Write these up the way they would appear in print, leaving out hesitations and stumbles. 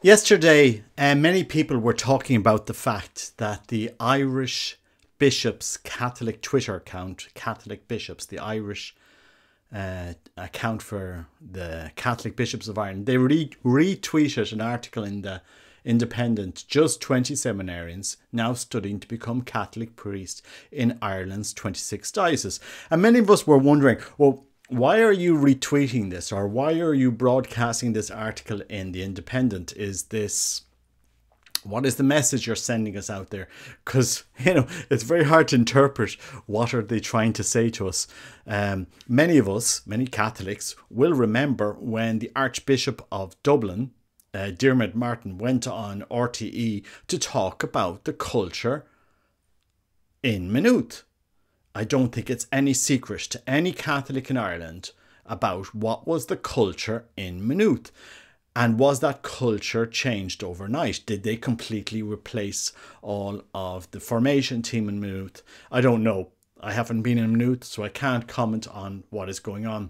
Yesterday, many people were talking about the fact that the Irish bishops' Catholic Twitter account, Catholic Bishops, the Irish account for the Catholic Bishops of Ireland, they retweeted an article in the Independent, just 20 seminarians now studying to become Catholic priests in Ireland's 26 dioceses. And many of us were wondering, well, why are you retweeting this, or why are you broadcasting this article in the Independent? What is the message you're sending us out there? Because, it's very hard to interpret what are they trying to say to us. Many of us, many Catholics, will remember when the Archbishop of Dublin, Diarmuid Martin, went on RTE to talk about the culture in Maynooth. I don't think it's any secret to any Catholic in Ireland about what was the culture in Maynooth. And was that culture changed overnight? Did they completely replace all of the formation team in Maynooth? I don't know. I haven't been in Maynooth, so I can't comment on what is going on.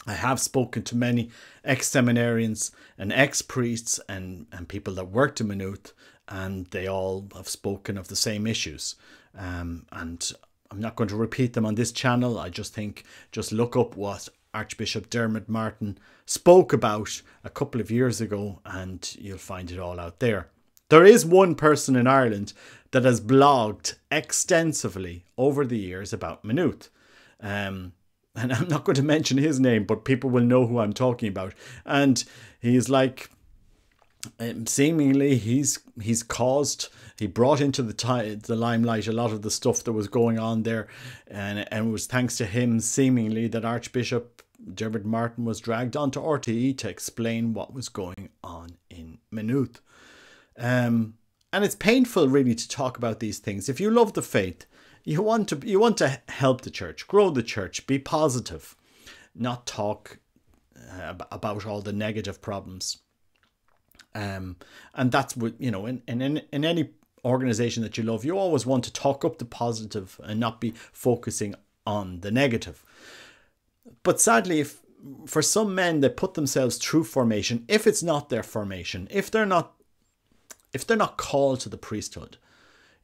I have spoken to many ex-seminarians and ex-priests and people that worked in Maynooth, and they all have spoken of the same issues. And I'm not going to repeat them on this channel. I just think, just look up what Archbishop Diarmuid Martin spoke about a couple of years ago and you'll find it all out there. There is one person in Ireland that has blogged extensively over the years about Maynooth. And I'm not going to mention his name, but people will know who I'm talking about. And he's like, seemingly he brought into the limelight a lot of the stuff that was going on there, and it was thanks to him seemingly that Archbishop Diarmuid Martin was dragged onto RTE to explain what was going on in Maynooth. And it's painful really to talk about these things. If you love the faith, you want to help the church, grow the church, be positive, not talk about all the negative problems. And that's what, in any organization that you love, you always want to talk up the positive and not be focusing on the negative. But sadly, for some men, they put themselves through formation, if it's not their formation, if they're not called to the priesthood,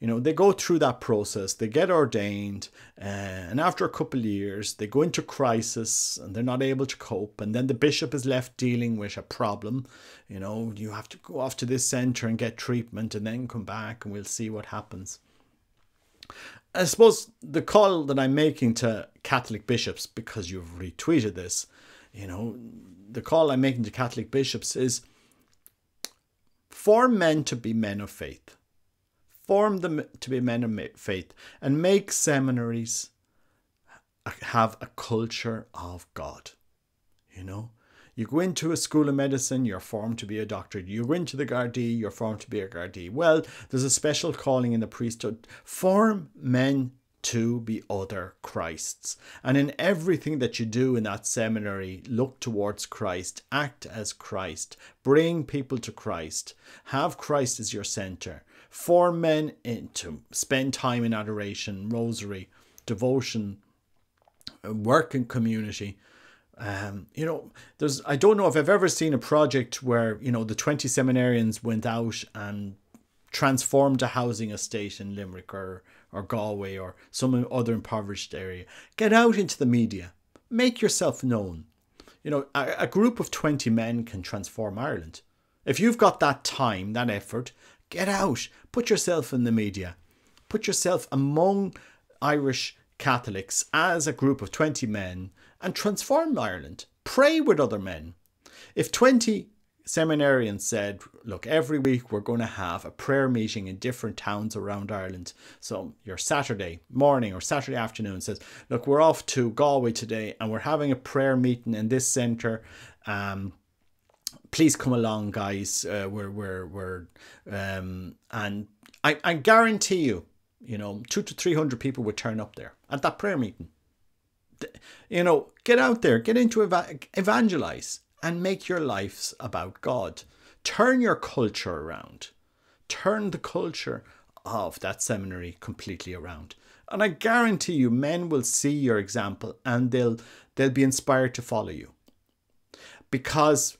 they go through that process, they get ordained, and after a couple of years, they go into crisis and they're not able to cope. And then the bishop is left dealing with a problem. You have to go off to this centre and get treatment and then come back and we'll see what happens. I suppose the call that I'm making to Catholic bishops, because you've retweeted this, the call I'm making to Catholic bishops is for men to be men of faith. Form them to be men of faith and make seminaries have a culture of God. You go into a school of medicine, you're formed to be a doctor. You go into the Gardaí, you're formed to be a Gardaí. Well, there's a special calling in the priesthood. Form men to be other Christs. And in everything that you do in that seminary, look towards Christ, act as Christ, bring people to Christ, have Christ as your centre. Form men to spend time in adoration, rosary, devotion, work in community. I don't know if I've ever seen a project where, the 20 seminarians went out and transformed a housing estate in Limerick or Galway or some other impoverished area. Get out into the media. Make yourself known. A group of 20 men can transform Ireland. If you've got that time, that effort, get out. Put yourself in the media. Put yourself among Irish Catholics as a group of 20 men and transform Ireland. Pray with other men. If 20 seminarians said, look, every week we're going to have a prayer meeting in different towns around Ireland. So your Saturday morning or Saturday afternoon says, look, we're off to Galway today and we're having a prayer meeting in this centre. Please come along, guys. And I guarantee you, 200 to 300 people would turn up there at that prayer meeting. Get out there, get into evangelize and make your lives about God. Turn your culture around. Turn the culture of that seminary completely around. And I guarantee you, men will see your example and they'll be inspired to follow you. Because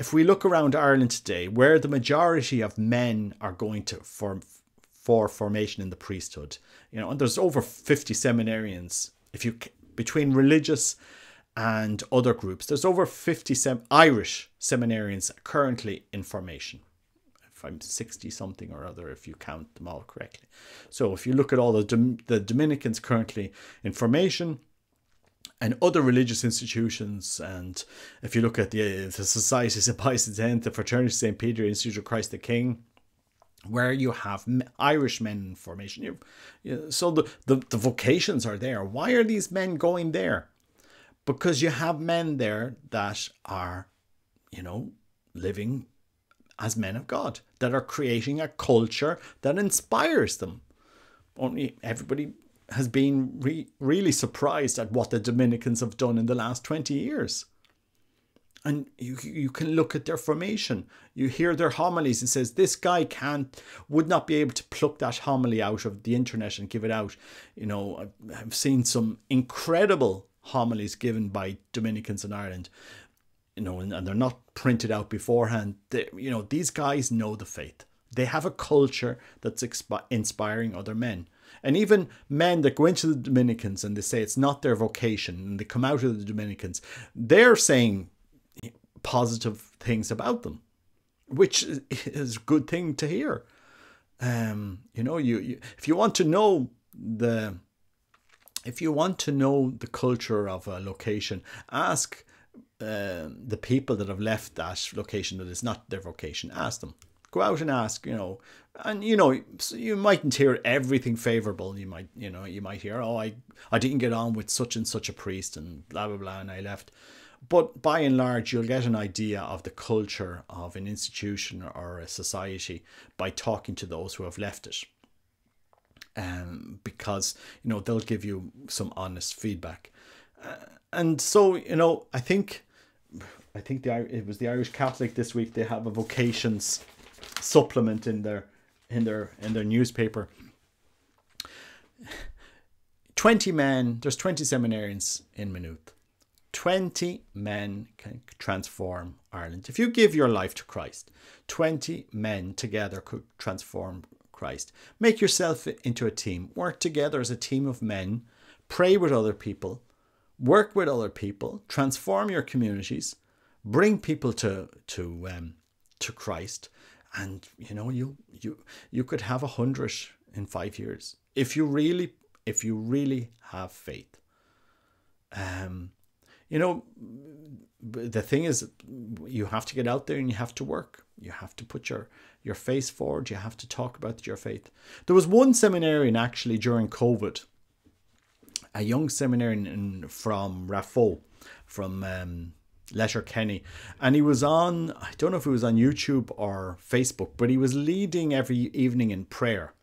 if we look around Ireland today, where the majority of men are going to for formation in the priesthood, and there's over 50 seminarians. If you between religious and other groups, there's over 50 Irish seminarians currently in formation. If I'm 60 something or other, if you count them all correctly. So if you look at all the Dominicans currently in formation, and other religious institutions, and if you look at the Societies of Pius X, the Fraternity of St. Peter, Institute of Christ the King, where you have Irish men in formation. So the vocations are there. Why are these men going there? Because you have men there that are, living as men of God, that are creating a culture that inspires them. Only everybody has been really surprised at what the Dominicans have done in the last 20 years. And you can look at their formation. You hear their homilies. It says this guy would not be able to pluck that homily out of the internet and give it out. I've seen some incredible homilies given by Dominicans in Ireland, and they're not printed out beforehand. These guys know the faith. They have a culture that's inspiring other men. And even men that go into the Dominicans and they say it's not their vocation, and they come out of the Dominicans, they're saying positive things about them, which is a good thing to hear. If you want to know the culture of a location, ask the people that have left that location that is not their vocation. Ask them. Go out and ask, and you mightn't hear everything favorable. You might hear, oh, I didn't get on with such and such a priest and blah blah blah, and I left. But by and large, you'll get an idea of the culture of an institution or a society by talking to those who have left it. Because they'll give you some honest feedback, and so I think it was the Irish Catholic this week. They have a vocations supplement in their newspaper. 20 men. There's 20 seminarians in Maynooth. 20 men can transform Ireland. If you give your life to Christ, 20 men together could transform Christ. Make yourself into a team. Work together as a team of men. Pray with other people. Work with other people. Transform your communities. Bring people to Christ. And you could have 100 in 5 years if you really have faith. The thing is, you have to get out there and you have to work. You have to put your face forward. You have to talk about your faith. There was one seminarian actually during COVID, a young seminarian from Raphoe, from Letterkenny, and he was on, I don't know if it was on YouTube or Facebook, but he was leading every evening in prayer.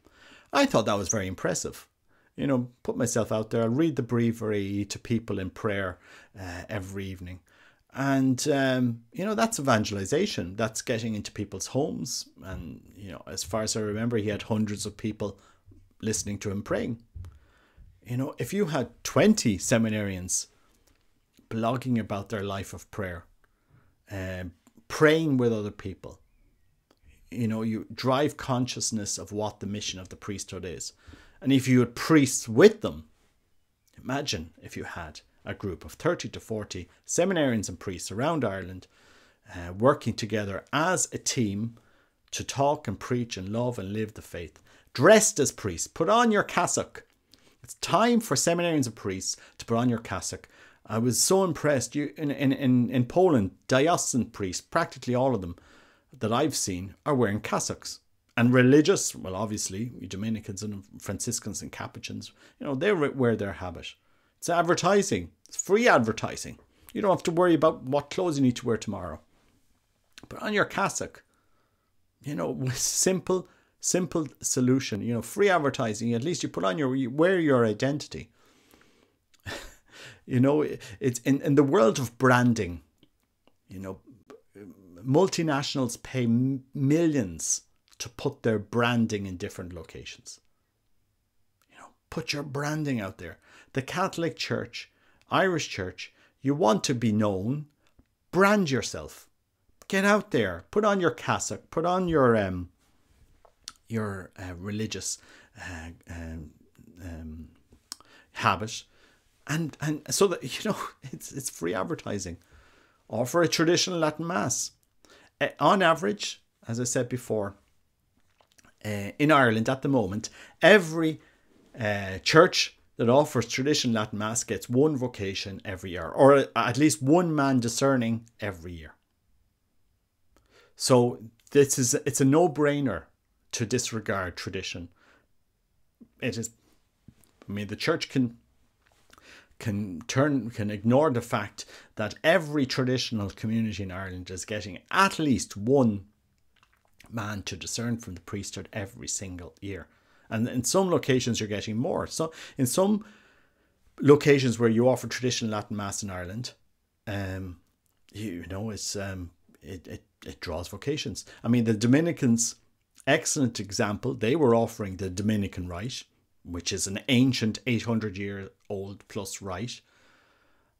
I thought that was very impressive. Put myself out there. I'll read the breviary to people in prayer every evening. And, that's evangelization. That's getting into people's homes. And, as far as I remember, he had hundreds of people listening to him praying. If you had 20 seminarians blogging about their life of prayer, praying with other people, you drive consciousness of what the mission of the priesthood is. And if you had priests with them, imagine if you had a group of 30 to 40 seminarians and priests around Ireland working together as a team to talk and preach and love and live the faith. Dressed as priests, put on your cassock. It's time for seminarians and priests to put on your cassock. I was so impressed. In Poland, diocesan priests, practically all of them that I've seen, are wearing cassocks. And religious, well, obviously, Dominicans and Franciscans and Capuchins, they wear their habit. It's advertising. It's free advertising. You don't have to worry about what clothes you need to wear tomorrow. But on your cassock, simple solution. Free advertising. At least you put on you wear your identity. It's in the world of branding. Multinationals pay millions to put their branding in different locations. Put your branding out there. The Catholic Church, Irish Church, you want to be known, brand yourself. Get out there, put on your cassock, put on your religious habit, and so that it's free advertising. Offer a traditional Latin Mass. On average, as I said before, in Ireland at the moment, every church that offers traditional Latin Mass gets one vocation every year, or at least one man discerning every year. So it's a no-brainer to disregard tradition. It is. I mean, the church can ignore the fact that every traditional community in Ireland is getting at least one man to discern from the priesthood every single year. And in some locations you're getting more. So in some locations where you offer traditional Latin Mass in Ireland, it draws vocations. I mean, the Dominicans, excellent example, they were offering the Dominican rite, which is an ancient 800-year-old plus rite,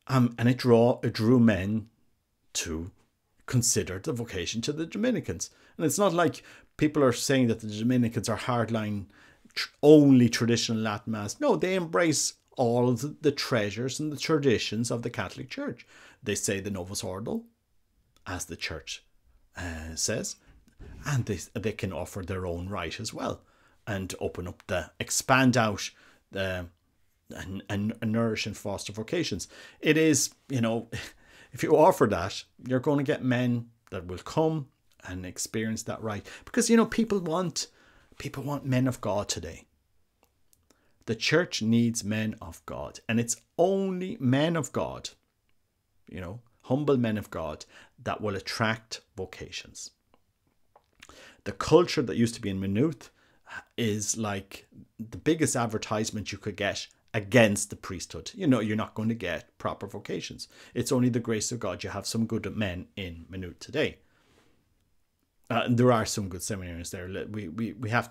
and it drew men to consider the vocation to the Dominicans. And it's not like people are saying that the Dominicans are hardline, only traditional Latin Mass. No, they embrace all of the treasures and the traditions of the Catholic Church. They say the Novus Ordo, as the Church says, and they can offer their own rite as well, and expand out and nourish and foster vocations. It is, if you offer that, you're going to get men that will come and experience that rite, because people want men of God today. The church needs men of God, and it's only men of God, humble men of God, that will attract vocations. The culture that used to be in Maynooth is like the biggest advertisement you could get against the priesthood. You're not going to get proper vocations. It's only the grace of God. You have some good men in Maynooth today. And there are some good seminarians there. We have,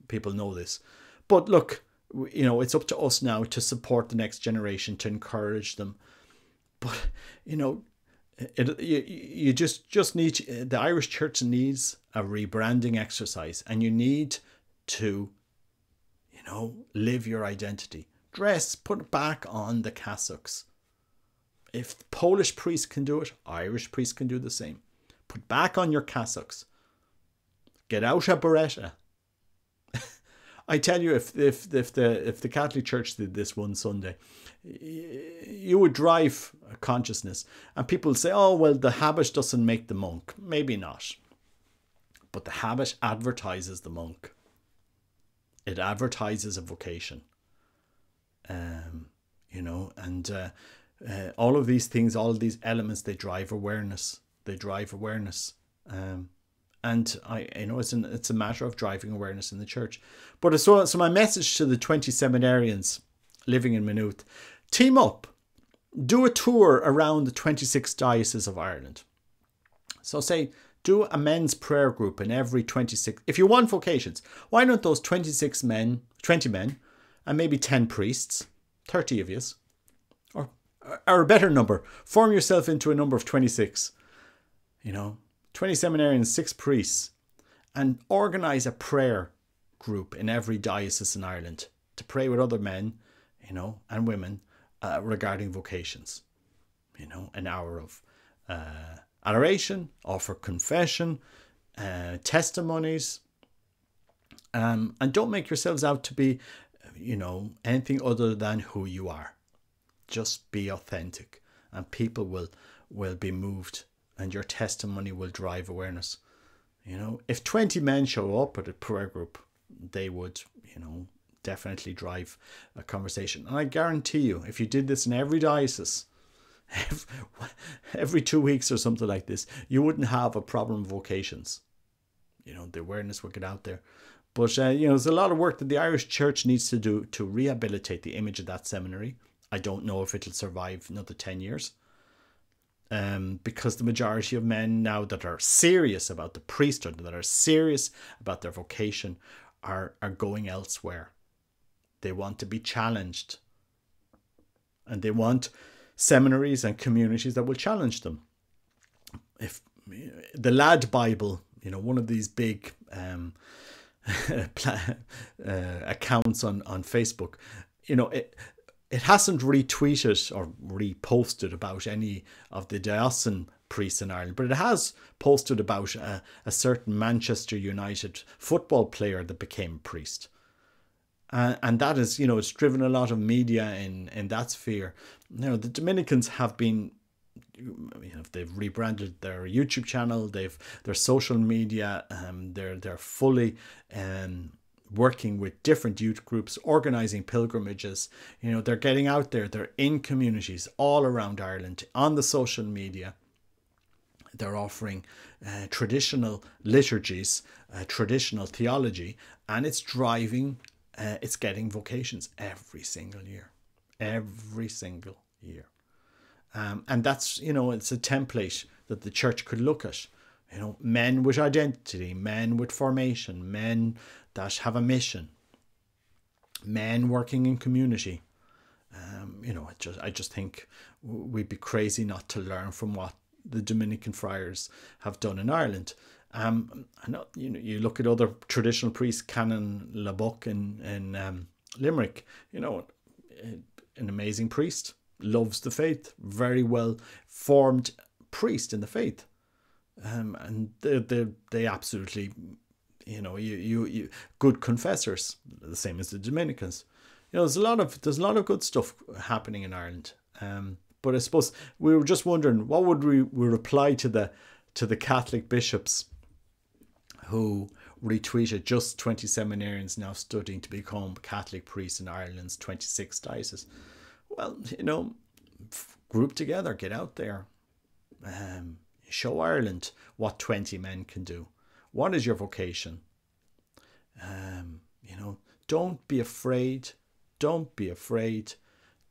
people know this. But look, it's up to us now to support the next generation, to encourage them. But, you just need, the Irish Church needs a rebranding exercise, and you need to, live your identity. Dress, put back on the cassocks. If the Polish priests can do it, Irish priests can do the same. Put back on your cassocks. Get out a beretta. I tell you, if the Catholic Church did this one Sunday, you would drive a consciousness, and people say, "Oh well, the habit doesn't make the monk." Maybe not, but the habit advertises the monk. It advertises a vocation. All of these things, all of these elements, they drive awareness. And it's a matter of driving awareness in the church. But so my message to the 20 seminarians living in Maynooth: team up, do a tour around the 26 dioceses of Ireland. So say, do a men's prayer group in every 26. If you want vocations, why not those 20 men, and maybe 10 priests, 30 of you, or a better number. Form yourself into a number of 26. 20 seminarians, 6 priests, and organise a prayer group in every diocese in Ireland to pray with other men, and women regarding vocations. An hour of adoration, offer confession, testimonies, and don't make yourselves out to be, anything other than who you are. Just be authentic, and people will be moved, and your testimony will drive awareness. If 20 men show up at a prayer group, they would, definitely drive a conversation. And I guarantee you, if you did this in every diocese, every 2 weeks or something like this, you wouldn't have a problem with vocations. The awareness would get out there. But, there's a lot of work that the Irish Church needs to do to rehabilitate the image of that seminary. I don't know if it'll survive another 10 years. Because the majority of men now that are serious about the priesthood, that are serious about their vocation, are going elsewhere. They want to be challenged. And they want seminaries and communities that will challenge them. If the Lad Bible, you know, one of these big accounts on Facebook, you know, it hasn't retweeted or reposted about any of the diocesan priests in Ireland, but it has posted about a certain Manchester United football player that became a priest. And that is, you know, it's driven a lot of media in that sphere. You know, the Dominicans have been, you know, they've rebranded their YouTube channel, their social media, they're fully working with different youth groups, organizing pilgrimages. You know, they're getting out there, they're in communities all around Ireland on the social media. They're offering traditional liturgies, traditional theology, and it's driving, it's getting vocations every single year. Every single year. And that's, you know, it's a template that the church could look at. You know, men with identity, men with formation, men that have a mission, men working in community. You know, I just think we'd be crazy not to learn from what the Dominican friars have done in Ireland. I know, you know, you look at other traditional priests, Canon Labuck in Limerick, you know, an amazing priest, loves the faith, very well formed priest in the faith. And they absolutely, you know, you good confessors, the same as the Dominicans. You know, there's a lot of good stuff happening in Ireland. But I suppose we were just wondering, what would we reply to the Catholic bishops who retweeted just 20 seminarians now studying to become Catholic priests in Ireland's 26 dioceses? Well, you know, group together, get out there, show Ireland what 20 men can do. What is your vocation? You know, don't be afraid. Don't be afraid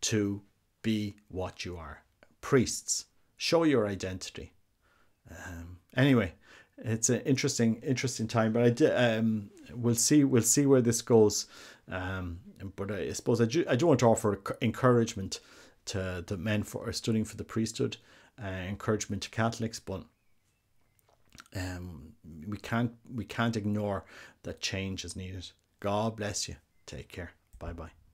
to be what you are. Priests, show your identity. Anyway, it's an interesting time. But we'll see where this goes. But I suppose I do want to offer encouragement to the men for studying for the priesthood, encouragement to Catholics, but we can't ignore that change is needed. God bless you. Take care. Bye bye.